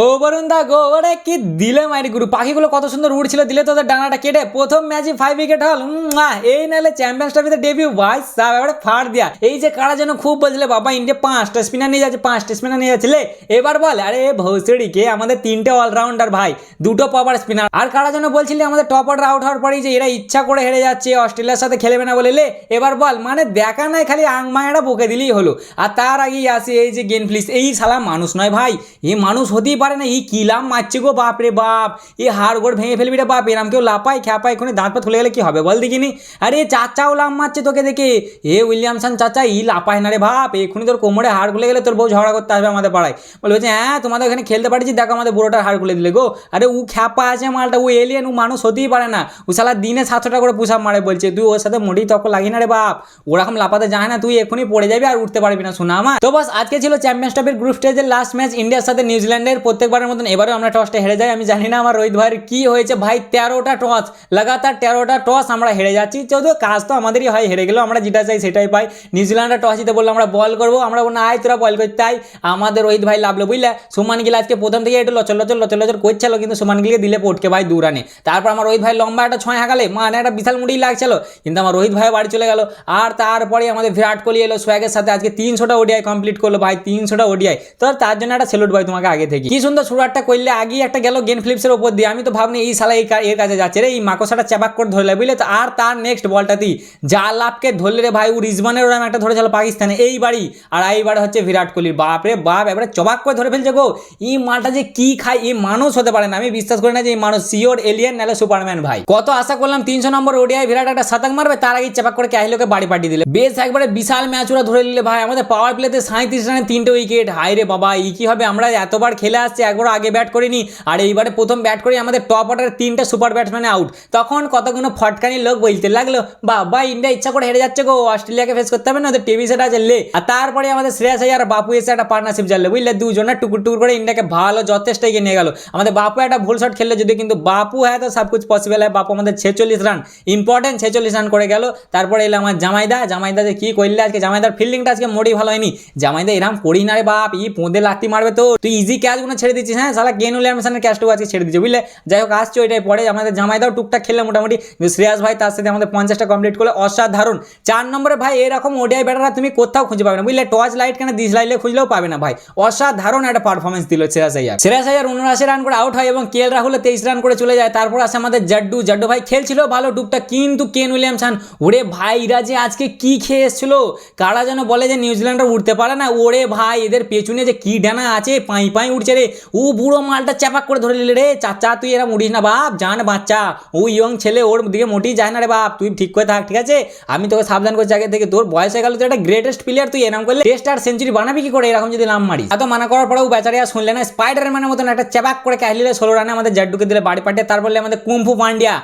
ও বরুণ দা গো, ওরে কি দিলে মাইরি গুরু, পাখিগুলো কত সুন্দর উড়ছিল, দিলে তোদের ডানাটা কেটে। প্রথম ম্যাচে 5 উইকেট হল, এই নাহলে চ্যাম্পিয়ন্স ট্রফিতে ডেবিউ ভাই সাহেব, এবারে ফাড় দিয়া। এই যে কারা যেন খুব বলছিলে বাবা ইন্ডিয়া 5টা স্পিনার নিয়ে যাচ্ছে, 5টা স্পিনার নিয়ে যাচ্ছিলে। এবার বল, আরে ভৌসড়িকে আমাদের 3টে অলরাউন্ডার ভাই, 2টো পাওয়ার স্পিনার। আর কারা যেন বলছিলি আমাদের টপ অর্ডার আউট হওয়ার পরেই যে এরা ইচ্ছা করে হেরে যাচ্ছে, অস্ট্রেলিয়ার সাথে খেলবে না বলে। লে এবার বল, মানে দেখা নাই, খালি আংমায়াটা বকে দিলেই হলো। আর তার আগেই আসে এই যে গেনফ্লিস, এই শালা মানুষ নয় ভাই, এই মানুষ হতেই পারে না। এই কিলাম মারছে গো, বাপ রে বাপ, এই হাড় গোড় ভেঙে ফেলবি রে বাপ। এরাম কেউ লাপাই খ্যাপাই এখানে দাঁত পা খুলে গেলে কি হবে বল দেখিনি। আরে চাচাও লাম মারছে তোকে দেখে, এ উইলিয়ামসন চাচা ই লাপায় না রে বাপ, এক্ষুনি তোর কোমরে হাড় খুলে গেলে তোর বউ ঝগড়া করতে আসবে আমাদের পাড়ায়। বলছে হ্যাঁ তোমাদের ওখানে খেলতে পারছি, দেখো আমাদের বুড়োটার হাড় খুলে দিলে গো। আরে ও খ্যাপা আছে মালটা, ও এলিয়েন, ও মানুষ হতেই পারে না। ও শালা দিনে 700টা করে পুশ আপ মারে, বলছে তুই ওর সাথে মোটেই তক লাগি না রে বাপ, ওরকম লাপাতে যায় না, তুই এক্ষুনি পড়ে যাবি আর উঠতে পারবি না শোনা আমার। তো বাস আজকে ছিল চ্যাম্পিয়ন্স ট্রফির গ্রুপ স্টেজের লাস্ট ম্যাচ ইন্ডিয়ার সাথে নিউজিল্যান্ডের। প্রত্যেকবারের মতন এবারেও আমরা টসটা হেরে যাই। আমি জানি না আমার রোহিত ভাইয়ের কি হয়েছে ভাই, 13টা টস লাগাতার, 13টা টস আমরা হেরে যাচ্ছি। যদিও কাজ তো আমাদেরই হয়, হেরে গেলেও আমরা যেটা চাই সেটাই পাই। নিউজিল্যান্ডের টস জিতে বললো আমরা বল করবো, আমরা বললাম আয় তোরা বল করতে আয়। আমাদের রোহিত ভাই লাভলো বুঝলে। সুমান গিল আজকে প্রথম থেকে একটু লচর লচর লচর লচর করছিল, কিন্তু সুমান গিলকে দিলে পটকে ভাই 2 রানে। তারপর আমার রোহিত ভাই লম্বা একটা 6 হাঁকালে, মানে একটা বিশাল মুড়ি লাগছিল, কিন্তু আমার রোহিত ভাই বাড়ি চলে গেল। আর তারপরে আমাদের বিরাট কোহলি এলো সোয়াগের সাথে, আজকে 300টা ওডিআই কমপ্লিট করলো ভাই, 300টা ওডিআই। তো তার জন্য একটা সেলুট ভাই তোমাকে আগে থেকে। কি সুন্দর শুরুটা করলে, আগেই একটা গেল গেন ফিলিপসের উপর দিয়ে। আমি তো ভাবনি এই শালা এর কাছে যাচ্ছে রে, এই মাকসাটা চাপাক করে ধরলে বুঝলে তো। আর তার নেক্সট বলটাতেই যা লাভকে ধরলে রে ভাই, ও রিজওয়ানের ওরা একটা ধরেছিল পাকিস্তানে এই বাড়ি, আর এইবার হচ্ছে বিরাট কোহলির। বাপ রে বাপ, এবারে চবাক করে ধরে ফেলছে গো। এই মালটা যে কি খায়, এই মানুষ হতে পারে না। আমি বিশ্বাস করি না যে এই মানুষ শিওর এলিয়েন নাহলে সুপারম্যান ভাই। কত আশা করলাম 300 নম্বর ওডিআই বিরাট একটা শতক মারবে, তার আগে চাপাক করে কাহিলোকে বাড়ি পাঠিয়ে দিলে। বেশ একবারে বিশাল ম্যাচ ওরা ধরে নিলে ভাই। আমাদের পাওয়ার প্লেতে 37 রানে 3টে উইকেট। হাই রে বাবা, এই কি হবে, আমরা এতবার খেলে আসছি, একবার আগে ব্যাট করিনি, আর এইবারে প্রথম ব্যাট করে আমাদের টপ অর্ডার 3টে সুপার ব্যাটসম্যান আউট। তখন কতগুলো ফটকানি লোক বলতে লাগলো বাবা ইন্ডিয়া ইচ্ছা করে হেরে যাচ্ছে গো, অস্ট্রেলিয়াকে ফেস করতে হবে না, ওদের টিভি সেট আছে লে। আর তারপরে আমাদের শ্রেয়াস আইয়ার আর বাপু এসে একটা পার্টনারশিপ জানলে বুঝলে, দুজনের টুকুর টুকুর করে ইন্ডিয়াকে ভালো যথেষ্ট এগিয়ে নিয়ে গেল। আমাদের বাপু একটা ভুল শট খেললে যদি, কিন্তু বাপু হ্যাঁ তো সব কিছু পসিবল হয়। বাপু আমাদের 46 রান, ইম্পর্টেন্ট 46 রান করে গেল। তারপরে এলো আমার জামাইদা যে কি করলে আজকে, জামাইদার ফিল্ডিংটা আজকে মোটেই ভালো হয়নি। জামাইদা এরকম করি না রে বাপ, ই পোঁদে লাত্তি মারবে তো, তুই ইজি ক্যাচগুলো ছেড়ে দিচ্ছিস। হ্যাঁ শালা কেন উইলিয়ামসনের ক্যাচটাও আজকে ছেড়ে দিচ্ছে বুঝলে। যাই হোক আসছে ওইটাই পরে, আমাদের জামাইদাও টুকটাক খেললে মোটামুটি, শ্রেয়াস ভাই তার সাথে আমাদের 50টা কমপ্লিট করলে অসাধারণ। 4 নম্বরে ভাই এরকম ওডিআই ব্যাটাররা তুমি কোথাও খুঁজে পাবে না বুঝলে, টর্চ লাইট কেন দিস লাইটে খুঁজলেও পাবে না ভাই। অসাধারণ একটা পারফরমেন্স দিল শ্রেয়াস আইয়ার। 79 রান করে আউট হয় এবং কেএল রাহুল 23 রান করে চলে যায়। তারপর আসে আমাদের জাড্ডু ভাই, খেলছিল ভালো টুকটাক, কিন্তু কেন উইলিয়ামসন ওরে ভাই এরা যে আজকে কি খেয়ে এসেছিল। কারা যেন বলে যে নিউজিল্যান্ডরা উঠতে পারে না, ওরে ভাই এদের পেছনে যে কি ডানা আছে, পাই পাই উঠছে রে। ও বুড়ো মালটা চাপাক করে ধরে নিলে রে, চাচা তুই এরা উড়িস না বাপ, জান বাচ্চা, ও ইয়ং ছেলে, ওর দিকে মোটেই যায় না রে বাপ, তুই ঠিক করে থাক ঠিক আছে। আমি তোকে সাবধান করছি আগে থেকে, তোর বয়স হয়ে গেল, তুই একটা গ্রেটেস্ট প্লেয়ার, তুই এরকম করলে টেস্ট আর সেঞ্চুরি বানাবি কি করে এরকম যদি নাম মারিস। এত মানা করার পরেও বেচারিয়া শুনলে না, স্পাইডারম্যানের মতন একটা চাপাক করে কাহিলে 16 রানে আমাদের জাড্ডুকে দিলে বাড়ি পাঠিয়ে। তারপরে আমাদের কুম্ফু পান্ডিয়া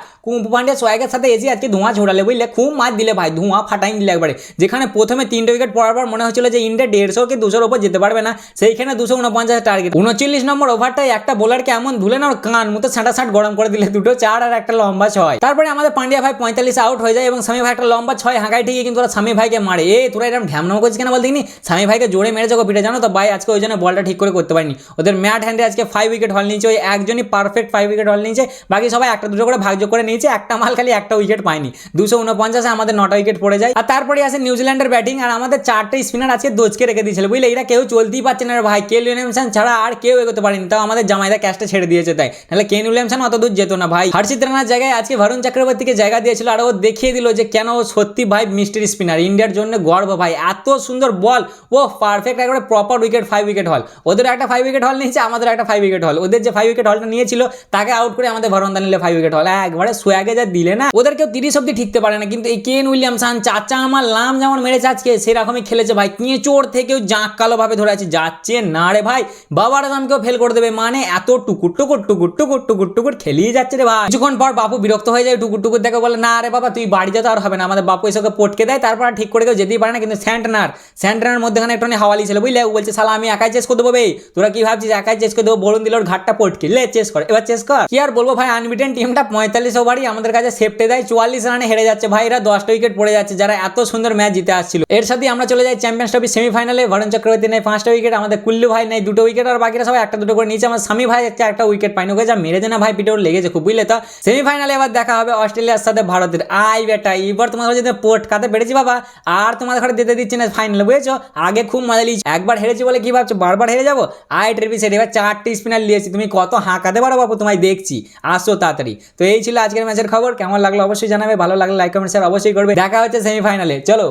সোয়াগের সাথে এসে আজকে ধোঁয়া ছোড়ালে বুঝলে, খুব মাছ দিলে ভাই, ধোঁয়া ফাটাই দিলে একবারে। যেখানে প্রথমে 3টে উইকেট পড়ার পর মনে হচ্ছিল যে ইন্ডিয়া 150 কি 200 উপর যেতে পারবে না, সেইখানে 249 টার্গেট। 39 নম্বর ওভারটাই একটা বোলারকে এমন ধুলে না, ওর কান মতো 60 গরম করে দিলে, 2টো 4 আর একটা লম্বা 6। তারপরে আমাদের পান্ডিয়া ভাই 45 আউট হয়ে যায় এবং সামি ভাই একটা লম্বা 6 হাঁকাই ঠিকই, কিন্তু ওরা সামি ভাইকে মারে। তোরা এরকম ঢ্যামনাম করছিস কেন বল দেখিনি, সামি ভাইকে জোরে মেরে যাবো পিঠে জানো তো ভাই। আজকে ওই জন্য বলটা ঠিক করে করতে পারিনি। ওদের ম্যাট হ্যান্ডে আজকে 5 উইকেট হল নিয়েছে, ওই একজনই পারফেক্ট 5 উইকেট হল নিয়েছে, বাকি সবাই একটা দুটো করে ভাগযোগ করে নিয়েছে। একটা মাল খালি একটা উইকেট পায়নি। 249 আমাদের 9টা উইকেট পড়ে যায়। আর তারপরে আসে নিউজিল্যান্ডের ব্যাটিং, আর আমাদের 4টে স্পিনার আজকে দোচকে রেখে দিয়েছিল বুঝলে। এরা কেউ চলতেই পারছে না ভাই, কেন উইলিয়ামসন ছাড়া আর কেউ এগোতে পারেনি। তাও আমাদের জামাইদা ক্যাচটা ছেড়ে দিয়েছে, তাই নাহলে কেন উইলিয়ামসন অত দূর যেত না ভাই। হর্ষিত রানার জায়গায় আজকে বরুণ চক্রবর্তীকে জায়গা দিয়েছিল, আর ও দেখিয়ে দিল যে কেন সত্যি ভাই মিস্ট্রি স্পিনার, ইন্ডিয়ার জন্য গর্ব ভাই। এত সুন্দর বল, ও পারফেক্ট একবারে প্রপার উইকেট, 5 উইকেট হল। ওদের একটা 5 উইকেট হল নিয়েছে, আমাদের একটা 5 উইকেট হল। ওদের যে 5 উইকেট হলটা নিয়েছিল তাকে আউট করে আমাদের ভরন্দা নিলে 5 উইকেট হল। একবারে সোয়াগে যা দিলে না, ওদের কেউ 30 অব্দি ঠিকতে পারে না। কিন্তু এই কেন উইলিয়ামসন চাচা আমার লাম যেমন মেরেছে আজকে, সেরকমই খেলেছে ভাই। কেঁচোর থেকেও জাঁক কালো ভাবে ধরে আছে, যাচ্ছে না রে ভাই, বাবার দামকেও ফেল করে দেবে। মানে এত টুকুর টুকুর টুকুর টুকুর টুকুর টুকুর খেলিয়ে যাচ্ছে রে ভাই। কিছুক্ষণ পর বাপু বিরক্ত হয়ে যায়, টুকুর টুকুর দেখে বলে না রে বাবা তুই বাড়ি যেতে আর হবে না। আমাদের বাপু এসে পটকে দেয়, তারপর ঠিক করে কেউ যেতেই পারে না। কিন্তু স্যান্টনার মধ্যেখানে একটু হাওয়ালি ছিল বুঝলে, ও বলছে শালা আমি একাই চেস করে দেবো বে, তোরা কি ভাবছিস একাই চেস করে দেবো, বলুন দিল ঘাটটা পটকে লে চেস কর, এবার চেস কর। কি আর বলবো ভাই, আনবিটেন টিমটা 45 ওভার ওভারই আমাদের কাছে সেফটে দেয়, 44 রানে হেরে যাচ্ছে ভাই, এরা 10টা উইকেট পড়ে যাচ্ছে, যারা এত সুন্দর ম্যাচ জিতে আসছিল। এর সাথে আমরা চলে যাই চ্যাম্পিয়ন্স ট্রফি সেমিফাইনালে। বরুণ চক্রবর্তী নেয় 5টা উইকেট, আমাদের কুল্লু ভাই নেয় 2টো উইকেট, আর বাকিরা সবাই 1-2 করে নিচে। আমার স্বামী ভাই একটা উইকেট পাইনি, ওকে যা মেরে দেনা ভাই, পিঠে ওর লেগেছে খুব, বুঝলে তো। সেমিফাইনালে এবার দেখা হবে অস্ট্রেলিয়ার সাথে ভারতের। আই বেটা এবার তোমাদের যদি পোট খাতে পেরেছি বাবা, আর তোমাদের ঘরে দিতে দিচ্ছি না ফাইনাল, বুঝেছো। আগে খুব মজা লিয়েছি, একবার হেরেছি বলে কি ভাবছো বারবার হেরে যাবো। আই ট্রেভি সেট এবার 4টি স্পিনার নিয়েছি, তুমি কত হাঁকাতে পারো বাবু, তোমায় দেখছি, আসো তাড়াতাড়ি। তো এই ছিল আজকের ম্যাচের খবর, কেমন লাগলো অবশ্যই জানাবে, ভালো লাগলে লাইক কমেন্ট শেয়ার অবশ্যই করবে। দেখা হচ্ছে সেমিফাইনালে, চলো।